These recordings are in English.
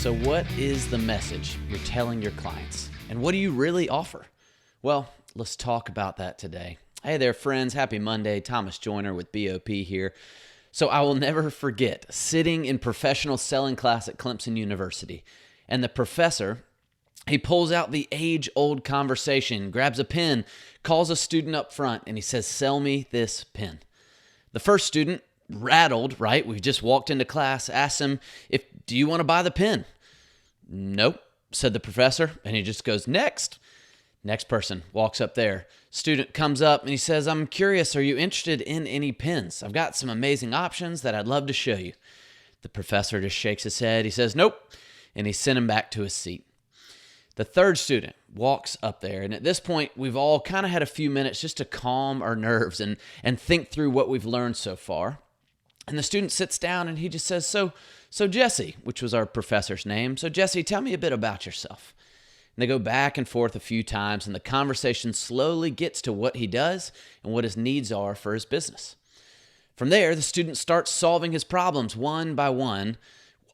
So what is the message you're telling your clients? And what do you really offer? Well, let's talk about that today. Hey there, friends. Happy Monday. Thomas Joyner with BOP here. So I will never forget sitting in professional selling class at Clemson University. And the professor, he pulls out the age-old conversation, grabs a pen, calls a student up front, and he says, "Sell me this pen." The first student, rattled, right? We just walked into class, asked him, "Do you want to buy the pen?" "Nope," said the professor, and he just goes, "Next." Next person walks up there. Student comes up and he says, "I'm curious, are you interested in any pens? I've got some amazing options that I'd love to show you." The professor just shakes his head. He says, "Nope," and he sent him back to his seat. The third student walks up there, and at this point, we've all kind of had a few minutes just to calm our nerves and think through what we've learned so far. And the student sits down and he just says, So Jesse, which was our professor's name, "So Jesse, tell me a bit about yourself." And they go back and forth a few times, and the conversation slowly gets to what he does and what his needs are for his business. From there, the student starts solving his problems one by one,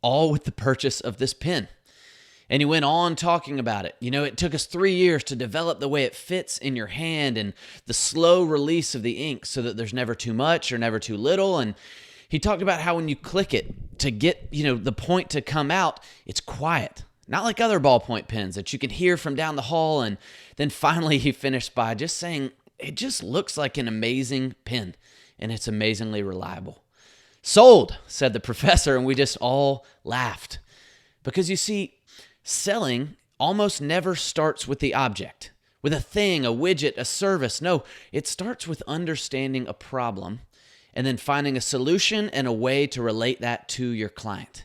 all with the purchase of this pen. And he went on talking about it. It took us 3 years to develop the way it fits in your hand and the slow release of the ink so that there's never too much or never too little. And he talked about how when you click it to get, the point to come out, it's quiet. Not like other ballpoint pens that you can hear from down the hall. And then finally he finished by just saying, "It just looks like an amazing pen and it's amazingly reliable." "Sold," said the professor, and we just all laughed. Because you see, selling almost never starts with the object, with a thing, a widget, a service. No, it starts with understanding a problem and then finding a solution and a way to relate that to your client.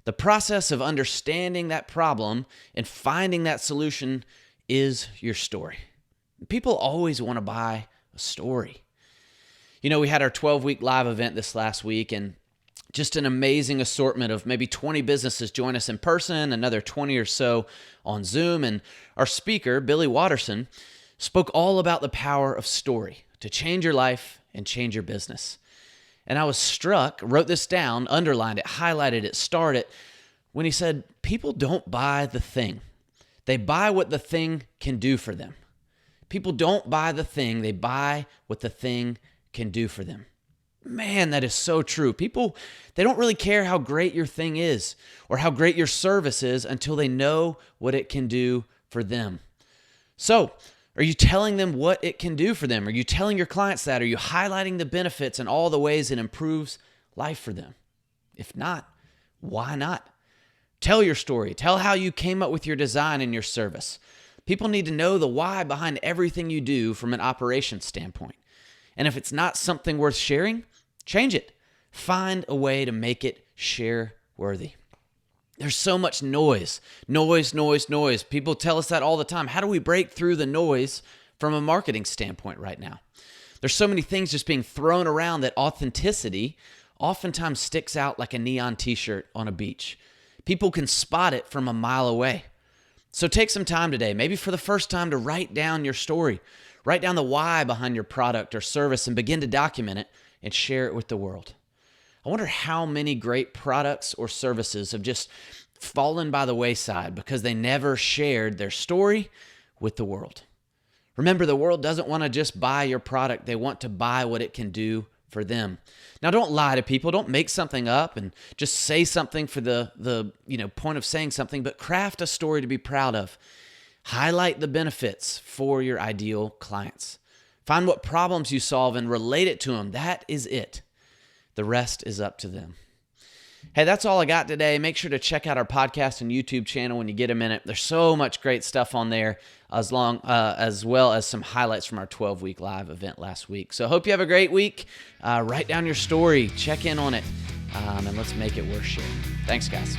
The process of understanding that problem and finding that solution is your story. People always want to buy a story. We had our 12-week live event this last week, and just an amazing assortment of maybe 20 businesses join us in person, another 20 or so on Zoom. And our speaker, Billy Watterson, spoke all about the power of story to change your life and change your business. And I was struck, wrote this down, underlined it, highlighted it, starred it, when he said, people don't buy the thing. They buy what the thing can do for them. People don't buy the thing. They buy what the thing can do for them. Man, that is so true. People, they don't really care how great your thing is or how great your service is until they know what it can do for them. So, are you telling them what it can do for them? Are you telling your clients that? Are you highlighting the benefits and all the ways it improves life for them? If not, why not? Tell your story. Tell how you came up with your design and your service. People need to know the why behind everything you do from an operations standpoint. And if it's not something worth sharing, change it. Find a way to make it share-worthy. There's so much noise. People tell us that all the time. How do we break through the noise from a marketing standpoint right now? There's so many things just being thrown around that authenticity oftentimes sticks out like a neon t-shirt on a beach. People can spot it from a mile away. So take some time today, maybe for the first time, to write down your story. Write down the why behind your product or service and begin to document it and share it with the world. I wonder how many great products or services have just fallen by the wayside because they never shared their story with the world. Remember, the world doesn't want to just buy your product. They want to buy what it can do for them. Now, don't lie to people. Don't make something up and just say something for the point of saying something, but craft a story to be proud of. Highlight the benefits for your ideal clients. Find what problems you solve and relate it to them. That is it. The rest is up to them. Hey, that's all I got today. Make sure to check out our podcast and YouTube channel when you get a minute. There's so much great stuff on there, as well as some highlights from our 12-week live event last week. So hope you have a great week. Write down your story. Check in on it. And let's make it worth sharing. Thanks, guys.